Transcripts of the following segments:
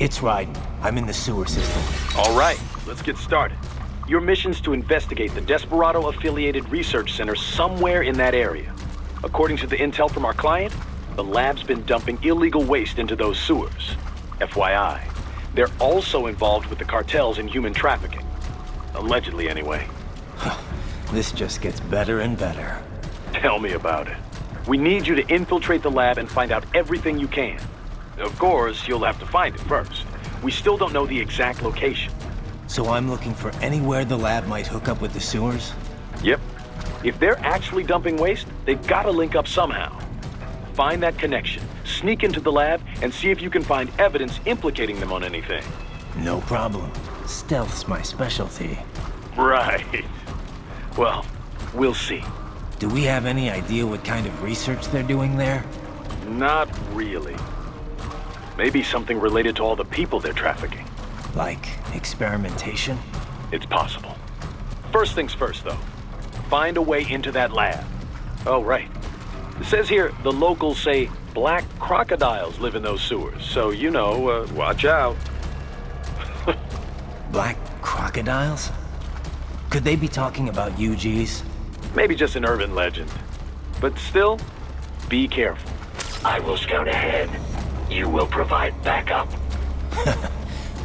It's Raiden. I'm in the sewer system. All right, let's get started. Your mission's to investigate the Desperado-affiliated research center somewhere in that area. According to the intel from our client, the lab's been dumping illegal waste into those sewers. FYI, they're also involved with the cartels in human trafficking. Allegedly, anyway. This just gets better and better. Tell me about it. We need you to infiltrate the lab and find out everything you can. Of course, you'll have to find it first. We still don't know the exact location. So I'm looking for anywhere the lab might hook up with the sewers? Yep. If they're actually dumping waste, they've got to link up somehow. Find that connection, sneak into the lab, and see if you can find evidence implicating them on anything. No problem. Stealth's my specialty. Right. Well, we'll see. Do we have any idea what kind of research they're doing there? Not really. Maybe something related to all the people they're trafficking. Like experimentation? It's possible. First things first, though. Find a way into that lab. Oh, right. It says here the locals say black crocodiles live in those sewers, so, you know, watch out. Black crocodiles? Could they be talking about UGs? Maybe just an urban legend. But still, be careful. I will scout ahead. You will provide backup.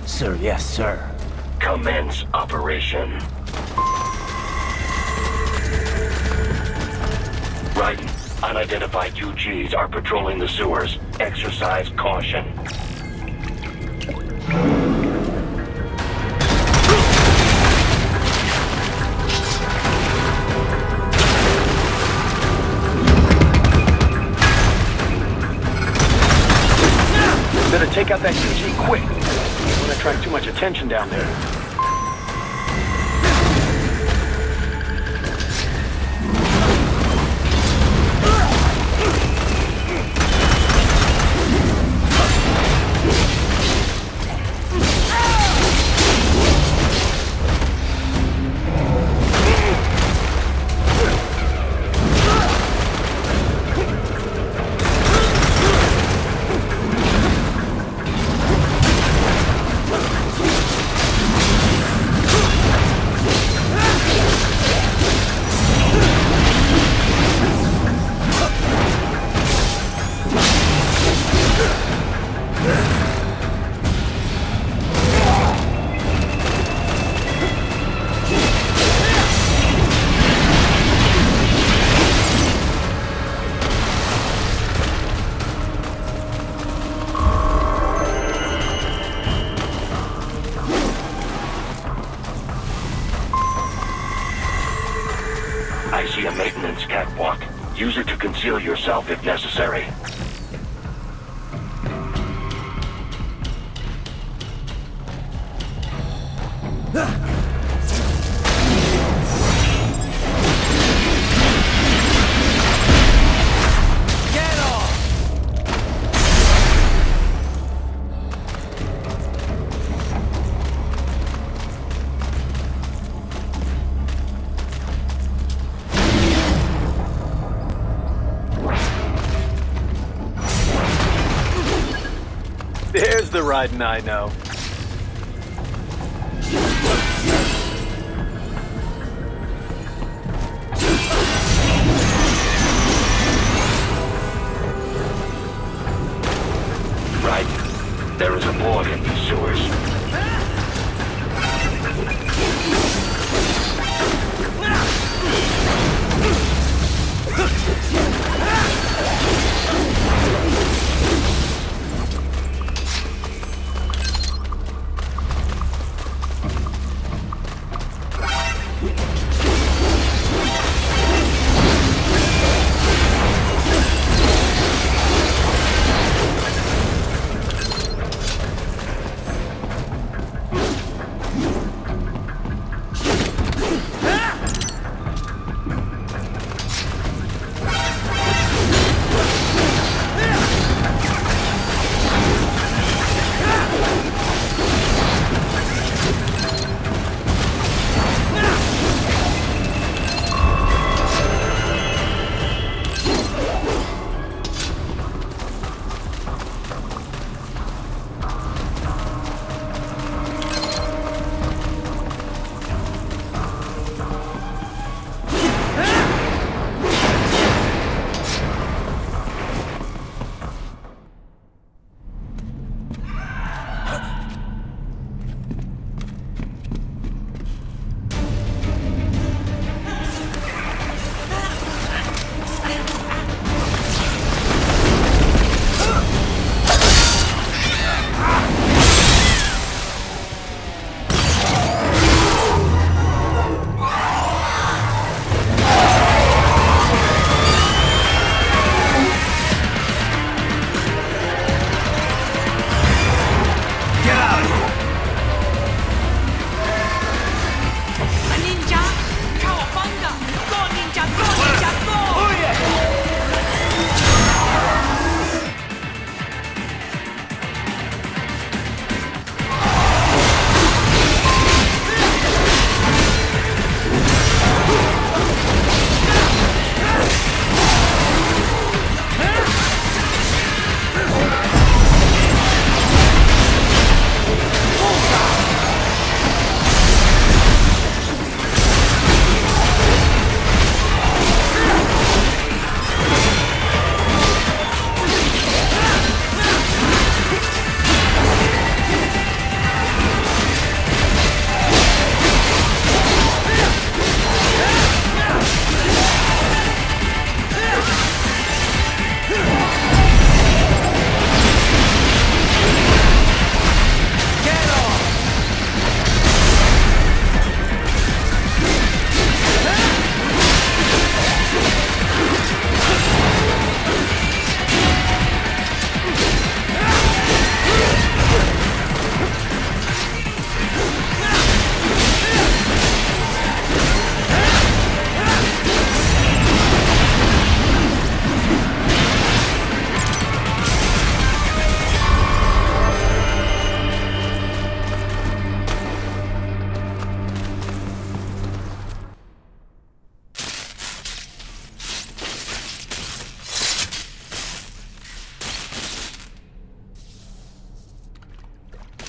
Sir, yes, sir. Commence operation. Raiden, unidentified UGs are patrolling the sewers. Exercise caution. Better take out that UG quick. Don't want to attract too much attention down there. I see a maintenance catwalk. Use it to conceal yourself if necessary. There's the Raiden I know. Right. There is a boy in these sewers.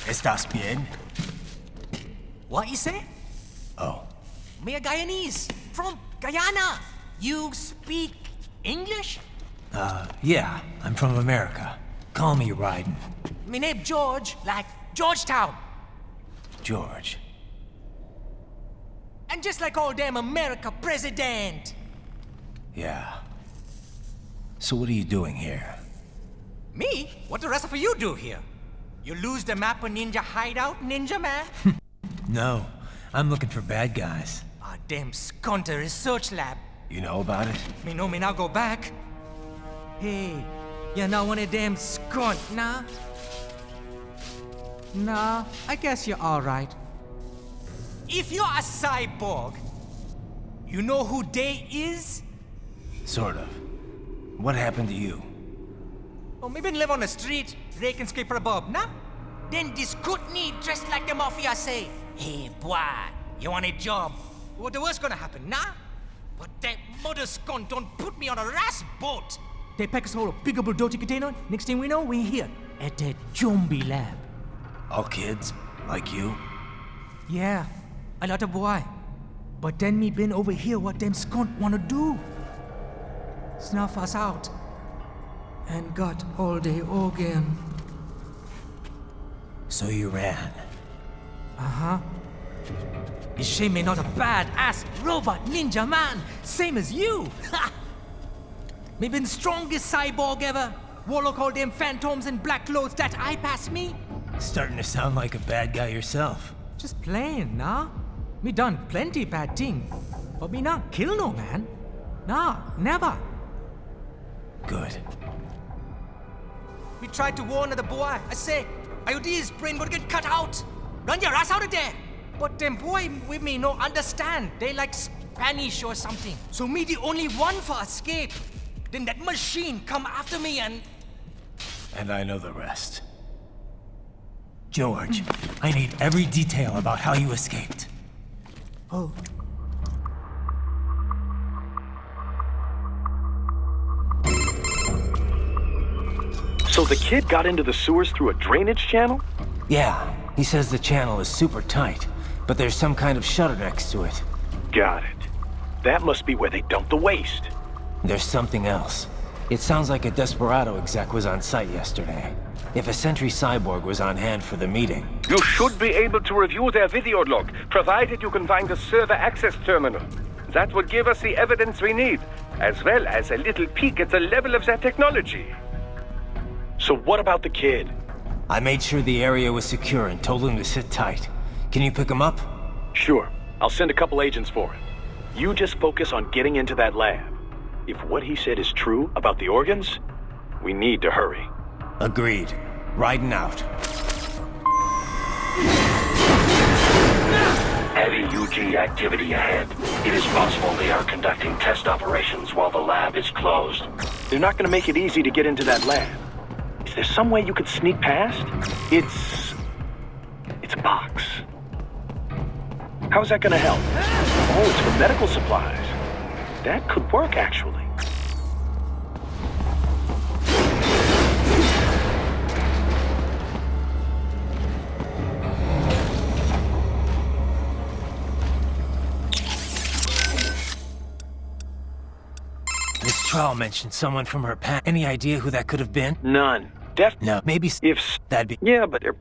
¿Estás bien? What you say? Oh, Me a Guyanese from Guyana. You speak English? yeah, I'm from America. Call me Ryden. Me name George, like Georgetown. George. And just like all damn America president. Yeah. So what are you doing here? Me? What the rest of you do here? You lose the map of Ninja hideout, Ninja man? No, I'm looking for bad guys. Ah, damn skunter research lab. You know about it? Me know me now go back. Hey, you're not one of them skunt, nah? Nah, I guess you're alright. If you're a cyborg, you know who they is? Sort of. What happened to you? Oh, me been live on the street, rake and scrape for a bob, nah? Then this Kootenai dressed like the mafia say, hey boy, you want a job? What the worst gonna happen, nah? But that mother scunt don't put me on a ras boat. They pack us all a big old dirty container. Next thing we know, we're here at that zombie lab. All kids? Like you? Yeah, a lot of boy. But then me been over here what them scunt wanna do. Snuff us out. And got all the organ. So you ran. Uh-huh. Is she me not a bad-ass robot ninja man, same as you? Ha! Me been strongest cyborg ever. Warlock all them phantoms and black clothes that eye pass me. Starting to sound like a bad guy yourself. Just plain, nah? Me done plenty bad thing. But me not kill no man. Nah, never. Good. We tried to warn the boy. I say, IOD's brain gonna get cut out. Run your ass out of there. But them boy with me no understand. They like Spanish or something. So me the only one for escape. Then that machine come after me and... And I know the rest. George, I need every detail about how you escaped. Oh. So the kid got into the sewers through a drainage channel? Yeah, he says the channel is super tight, but there's some kind of shutter next to it. Got it. That must be where they dumped the waste. There's something else. It sounds like a Desperado exec was on site yesterday. If a Sentry Cyborg was on hand for the meeting. You should be able to review their video log, provided you can find the server access terminal. That would give us the evidence we need, as well as a little peek at the level of their technology. So what about the kid? I made sure the area was secure and told him to sit tight. Can you pick him up? Sure. I'll send a couple agents for him. You just focus on getting into that lab. If what he said is true about the organs, we need to hurry. Agreed. Riding out. Heavy UG activity ahead. It is possible they are conducting test operations while the lab is closed. They're not gonna make it easy to get into that lab. Is there some way you could sneak past? It's a box. How's that gonna help? Oh, it's for medical supplies. That could work, actually. This trial mentioned someone from her past. Any idea who that could have been? None. No, maybe If... that'd be... Yeah, but they're...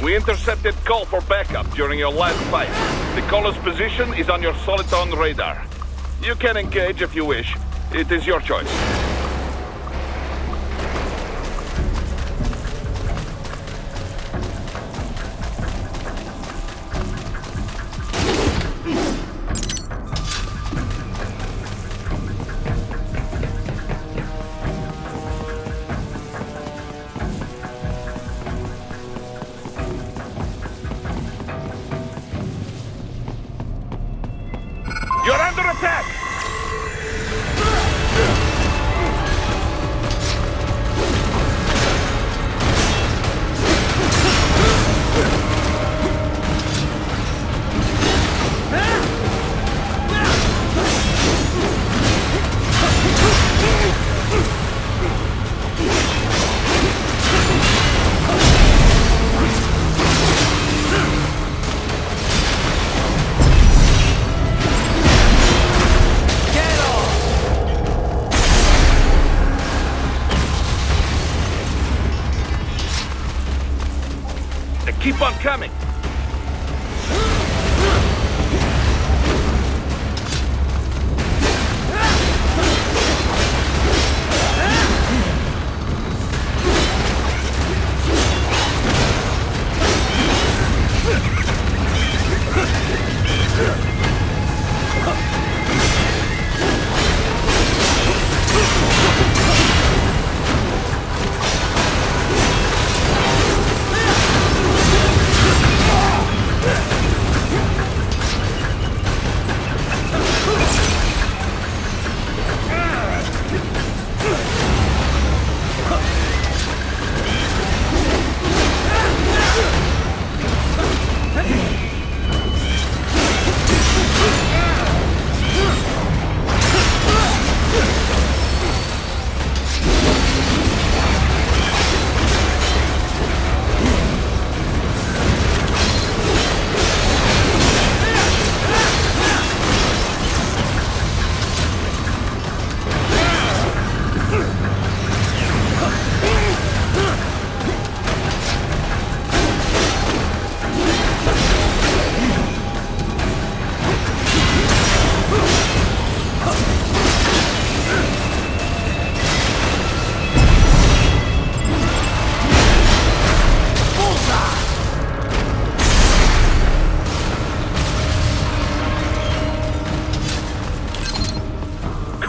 We intercepted call for backup during your last fight. The caller's position is on your Soliton radar. You can engage if you wish. It is your choice. You're under attack! Keep on coming!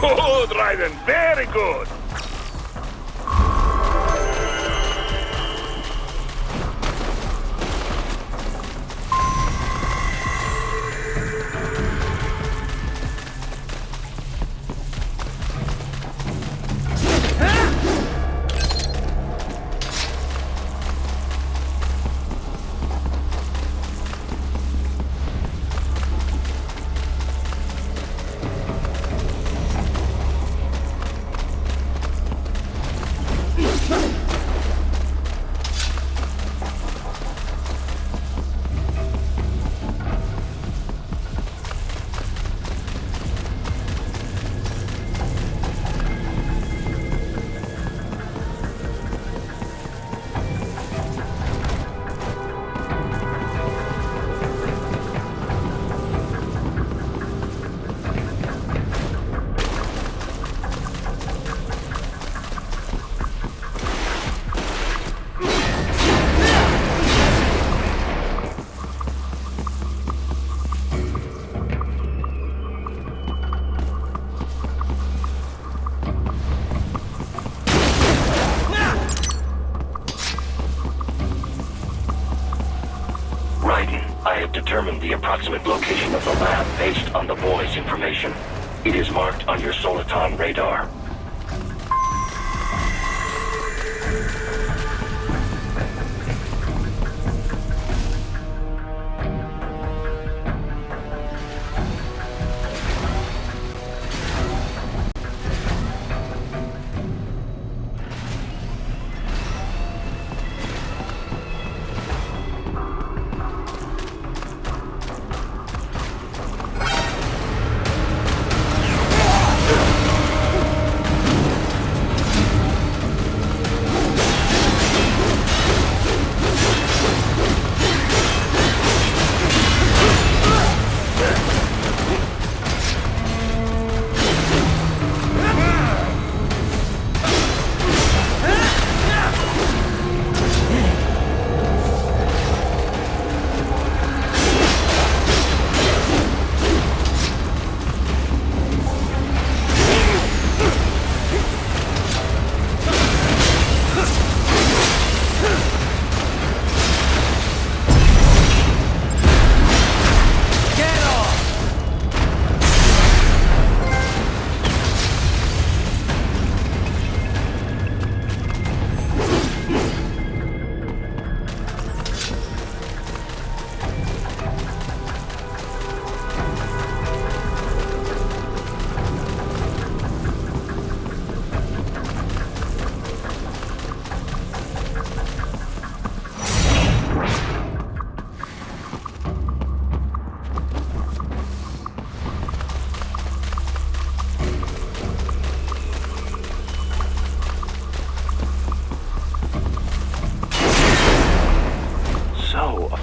Good, Raiden, very good! I have determined the approximate location of the lab based on the boy's information. It is marked on your Soliton radar.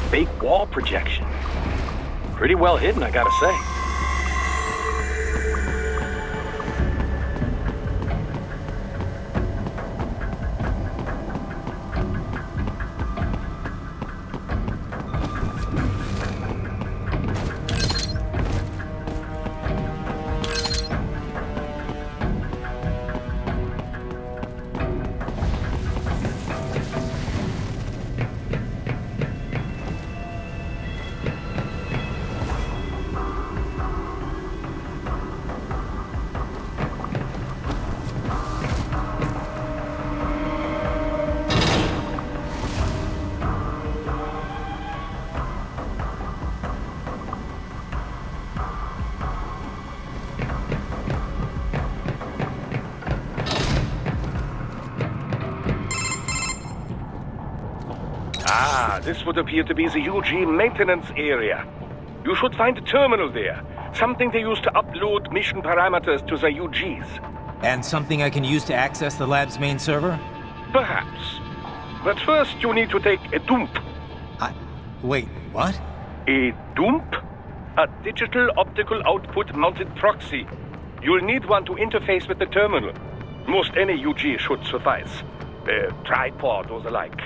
fake wall projection. Pretty well hidden, I gotta say. This would appear to be the UG maintenance area. You should find a terminal there. Something they use to upload mission parameters to the UGs. And something I can use to access the lab's main server? Perhaps. But first you need to take a dump. Wait, what? A dump? A digital optical output mounted proxy. You'll need one to interface with the terminal. Most any UG should suffice. A tripod or the like.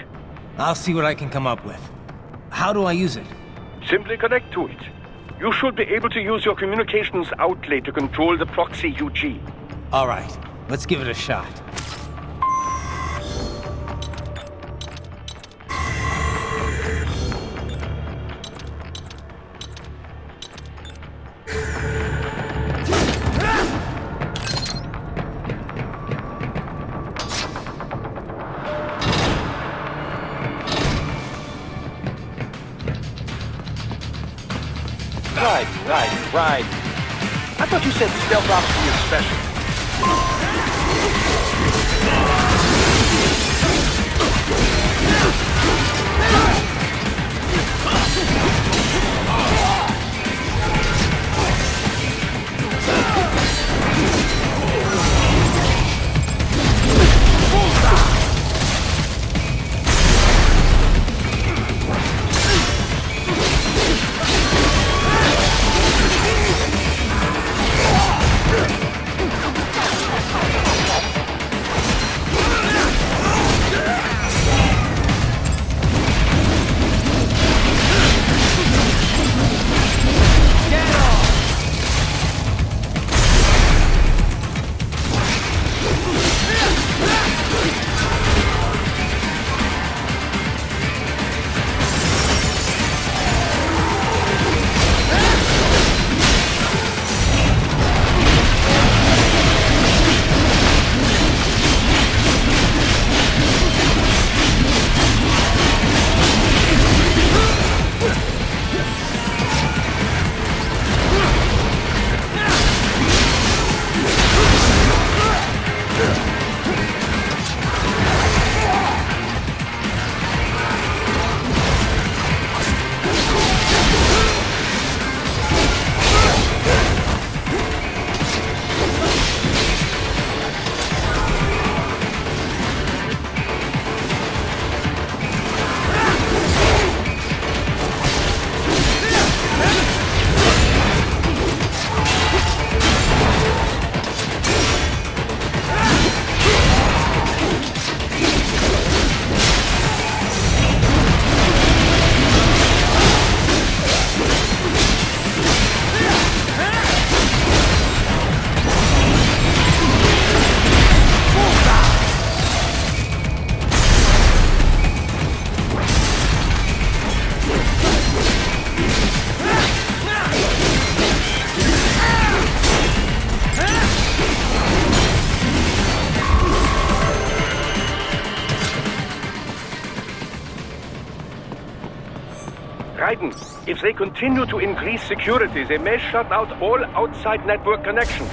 I'll see what I can come up with. How do I use it? Simply connect to it. You should be able to use your communications outlay to control the proxy UG. All right, let's give it a shot. Right. I thought you said stealth ops were your special. If they continue to increase security, they may shut out all outside network connections.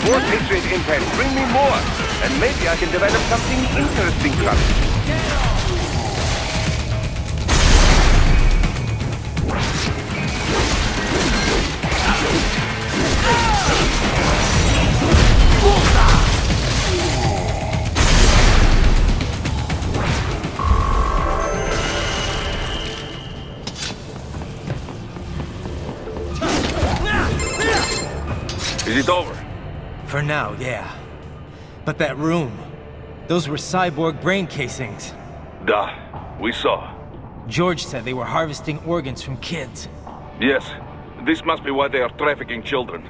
More Patriot intel. Bring me more. And maybe I can develop something interesting from it. Is it over? For now, yeah. But that room, those were cyborg brain casings. Duh. We saw. George said they were harvesting organs from kids. Yes. This must be why they are trafficking children.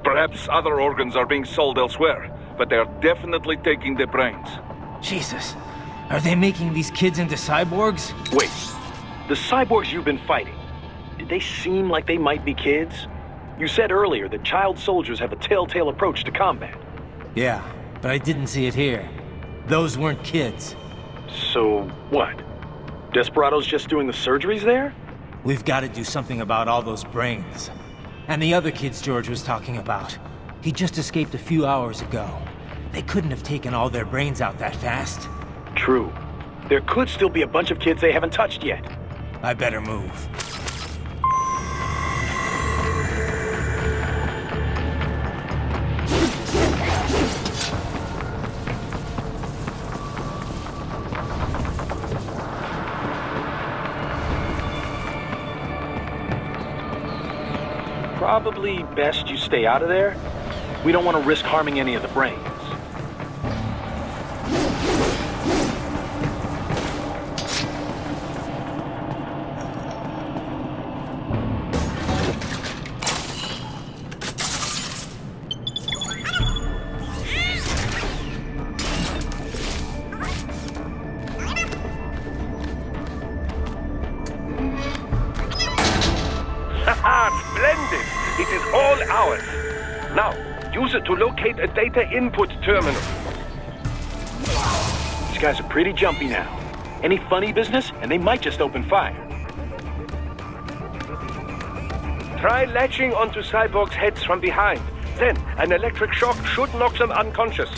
Perhaps other organs are being sold elsewhere, but they are definitely taking the brains. Jesus. Are they making these kids into cyborgs? Wait, the cyborgs you've been fighting, did they seem like they might be kids? You said earlier that child soldiers have a telltale approach to combat. Yeah, but I didn't see it here. Those weren't kids. So, what? Desperado's just doing the surgeries there? We've got to do something about all those brains. And the other kids George was talking about. He just escaped a few hours ago. They couldn't have taken all their brains out that fast. True. There could still be a bunch of kids they haven't touched yet. I better move. Probably best you stay out of there. We don't want to risk harming any of the brains. Splendid! It is all ours. Now, use it to locate a data input terminal. These guys are pretty jumpy now. Any funny business, and they might just open fire. Try latching onto cyborgs' heads from behind. Then, an electric shock should knock them unconscious.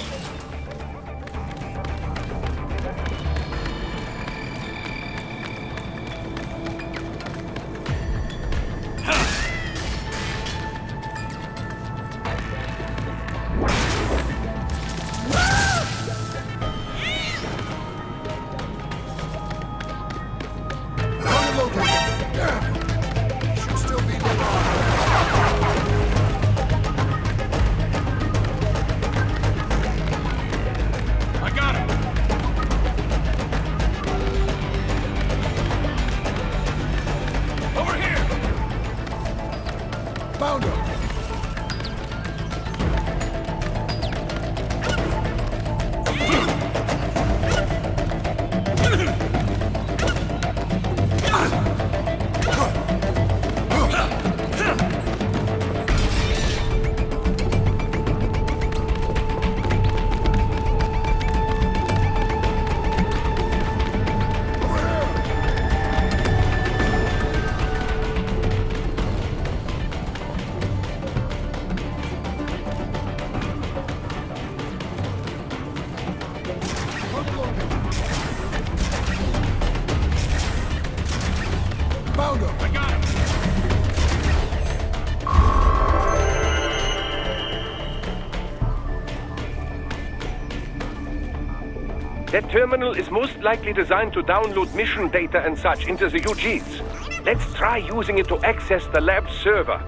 That terminal is most likely designed to download mission data and such into the UGs. Let's try using it to access the lab server.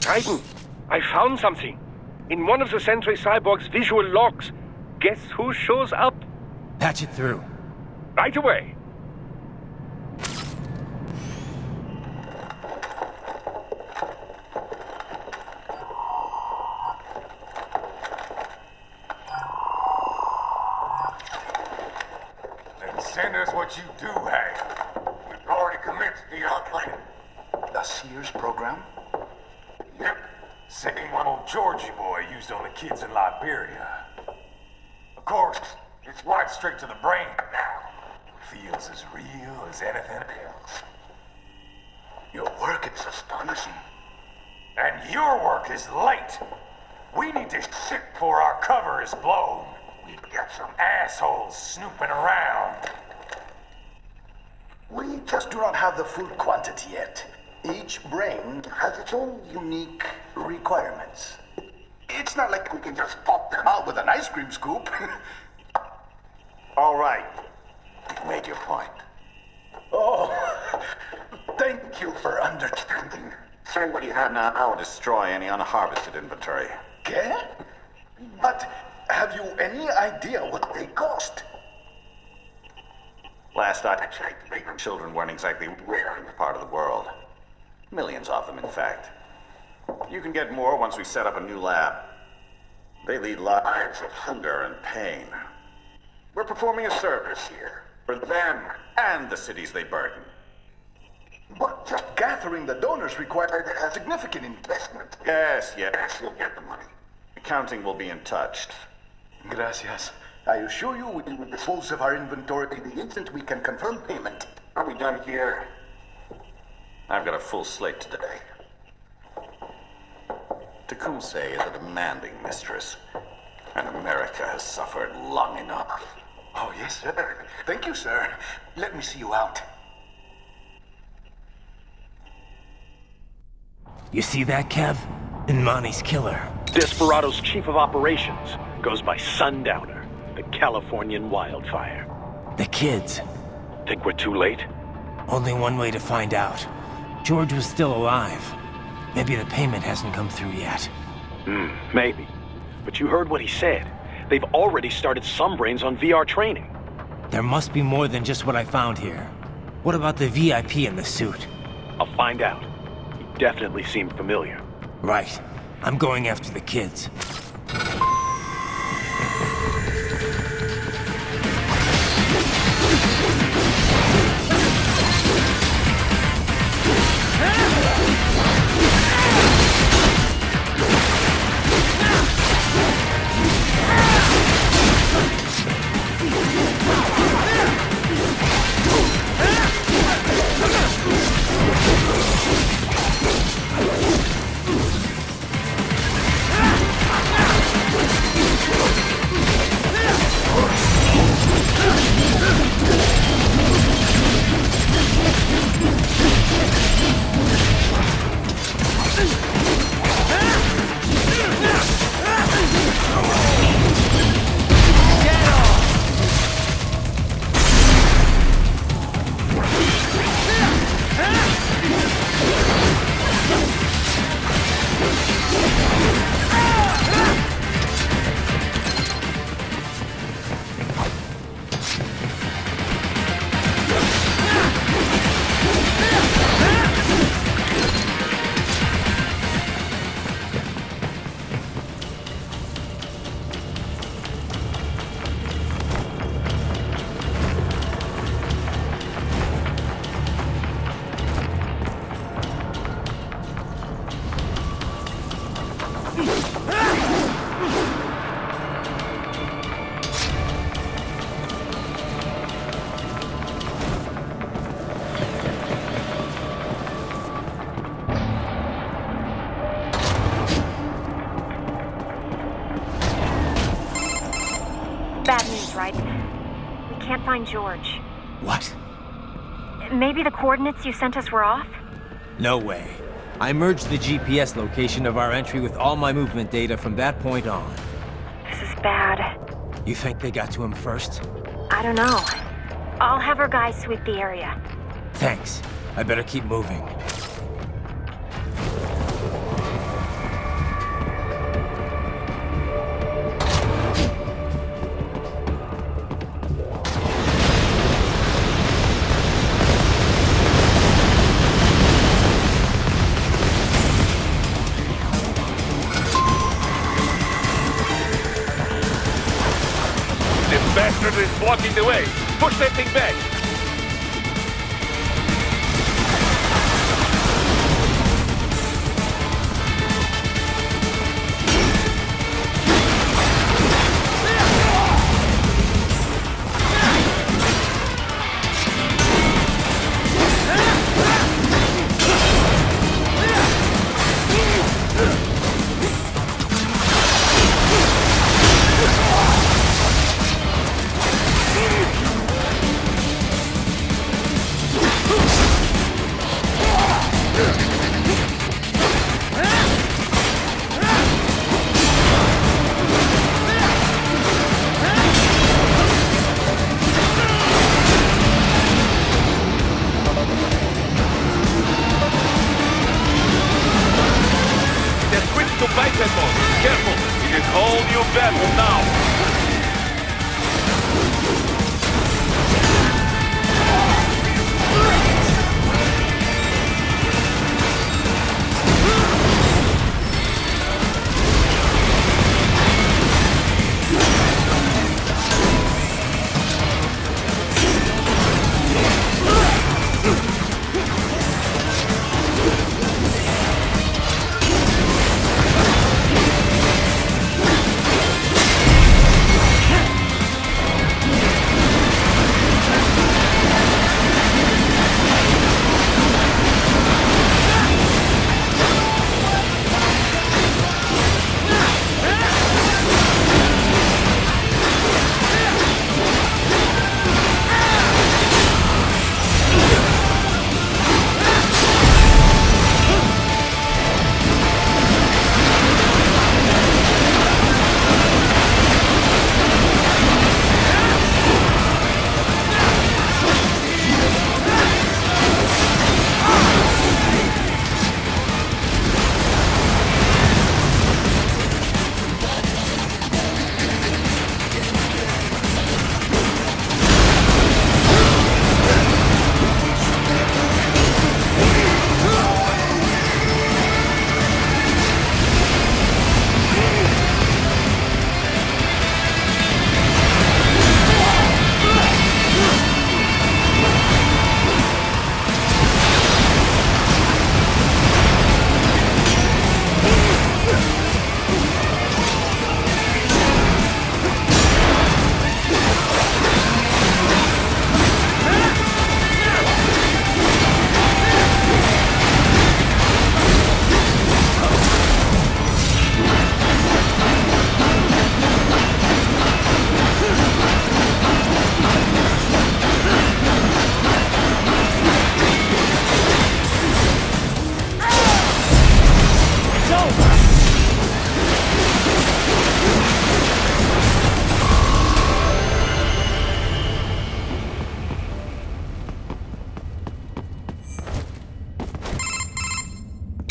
Raiden, I found something. In one of the Sentry Cyborg's visual logs. Guess who shows up? Patch it through. Right away. Send us what you do have. We've already commenced the planning. The Sears program? Yep. Same one old Georgie boy used on the kids in Liberia. Of course, it's right straight to the brain now. Feels as real as anything else. Your work is astonishing. And your work is late. We need to ship before our cover is blown. We've got some. Assholes snooping around. We just do not have the full quantity yet. Each brain has its own unique requirements. It's not like we can just pop them out with an ice cream scoop. All right. You made your point. Oh, thank you for understanding. Say what you have now. I'll destroy any unharvested inventory. Okay? But have you any idea what they cost? Last I checked, children weren't exactly rare in this part of the world. Millions of them, in fact. You can get more once we set up a new lab. They lead lives of hunger and pain. We're performing a service here for them and the cities they burden. But just gathering the donors required a significant investment. Yes, you'll get the money. Accounting will be in touch. Gracias. I assure you we will dispose of our inventory the instant we can confirm payment. Are we done here? I've got a full slate today. Tecumseh is a demanding mistress, and America has suffered long enough. Oh, yes, sir. Thank you, sir. Let me see you out. You see that, Kev? Inmani's killer. Desperado's chief of operations goes by Sundowner, the Californian wildfire. The kids. Think we're too late? Only one way to find out. George was still alive. Maybe the payment hasn't come through yet. Maybe. But you heard what he said. They've already started some brains on VR training. There must be more than just what I found here. What about the VIP in the suit? I'll find out. He definitely seemed familiar. Right. I'm going after the kids. Bad news, right? We can't find George. What? Maybe the coordinates you sent us were off? No way. I merged the GPS location of our entry with all my movement data from that point on. This is bad. You think they got to him first? I don't know. I'll have our guys sweep the area. Thanks. I better keep moving. Bastard is blocking the way. Push that thing back.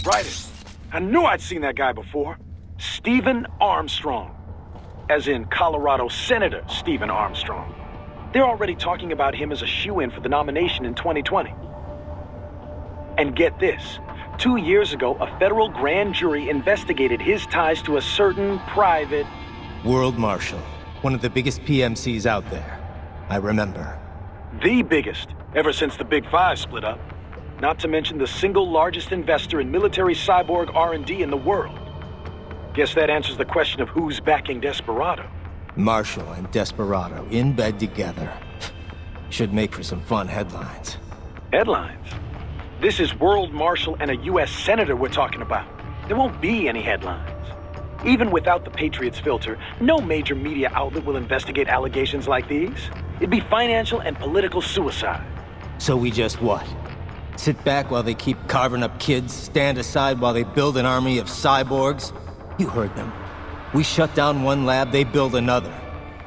Right. I knew I'd seen that guy before. Stephen Armstrong. As in Colorado Senator Stephen Armstrong. They're already talking about him as a shoo-in for the nomination in 2020. And get this. 2 years ago, a federal grand jury investigated his ties to a certain private... World Marshal. One of the biggest PMCs out there. I remember. The biggest, ever since the Big Five split up. Not to mention the single largest investor in military cyborg R&D in the world. Guess that answers the question of who's backing Desperado. Marshall and Desperado in bed together. Should make for some fun headlines. Headlines? This is World Marshal and a U.S. Senator we're talking about. There won't be any headlines. Even without the Patriots filter, no major media outlet will investigate allegations like these. It'd be financial and political suicide. So we just what? Sit back while they keep carving up kids, stand aside while they build an army of cyborgs? You heard them. We shut down one lab, they build another.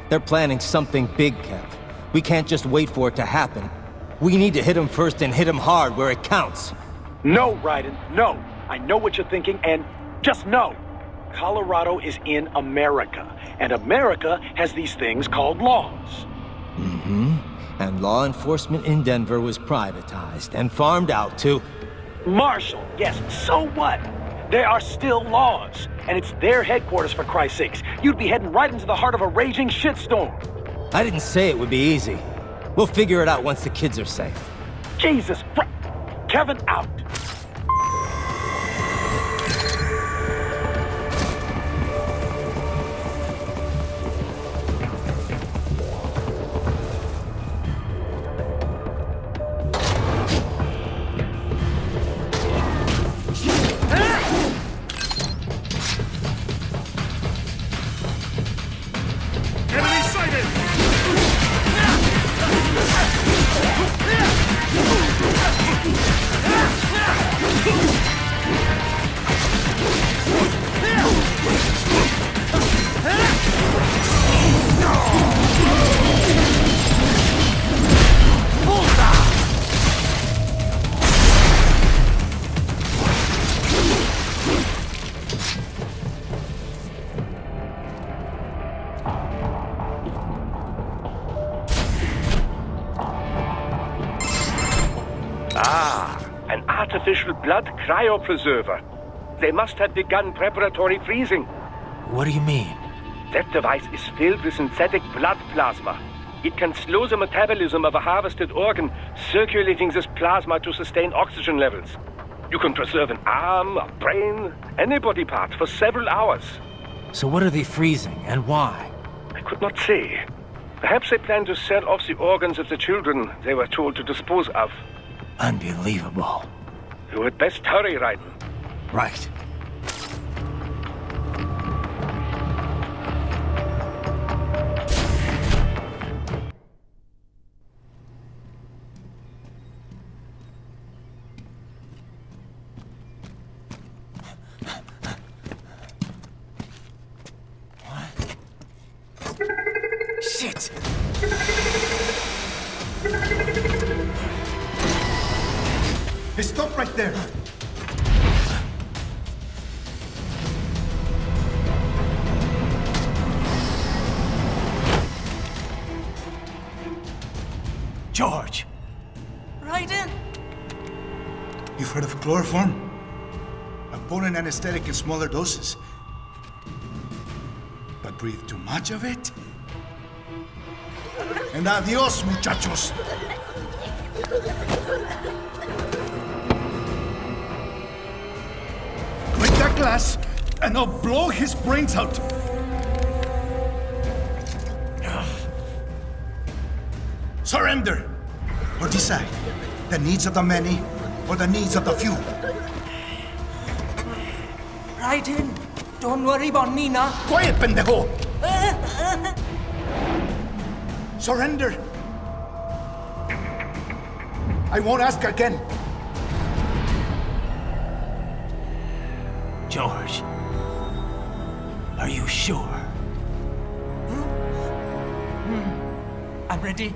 They're planning something big, Kev. We can't just wait for it to happen. We need to hit them first and hit them hard where it counts. No, Raiden, no. I know what you're thinking, and just no. Colorado is in America, and America has these things called laws. Mm-hmm. And law enforcement in Denver was privatized and farmed out to... Marshall, yes, so what? There are still laws, and it's their headquarters, for Christ's sakes. You'd be heading right into the heart of a raging shitstorm. I didn't say it would be easy. We'll figure it out once the kids are safe. Jesus Christ. Kevin, out. An artificial blood cryopreserver. They must have begun preparatory freezing. What do you mean? That device is filled with synthetic blood plasma. It can slow the metabolism of a harvested organ, circulating this plasma to sustain oxygen levels. You can preserve an arm, a brain, any body part for several hours. So what are they freezing, and why? I could not say. Perhaps they plan to sell off the organs of the children they were told to dispose of. Unbelievable. You had best hurry, Raiden. Right. Shit! Hey, stop right there! George! Raiden! You've heard of chloroform? A potent anesthetic in smaller doses. But breathe too much of it? And adios, muchachos! Break that glass, and I'll blow his brains out! Surrender! Or decide, the needs of the many, or the needs of the few. Raiden, don't worry about me now. Quiet, pendejo! Surrender! I won't ask again. George, are you sure? I'm ready.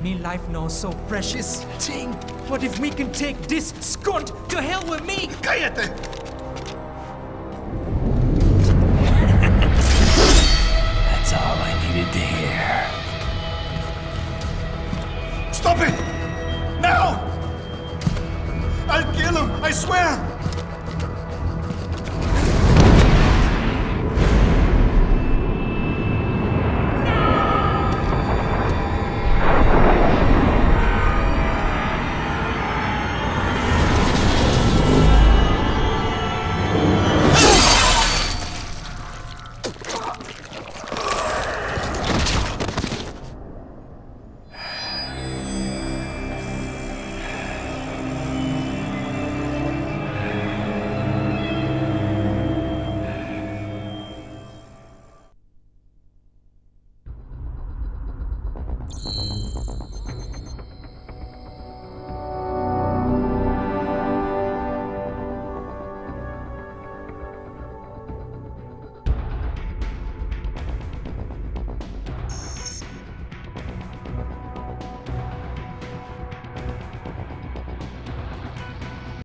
Me life now so precious. Ting, what if we can take this skunt to hell with me? ¡Cállate! That's all I needed to hear. Stop it! Now! I'll kill him, I swear!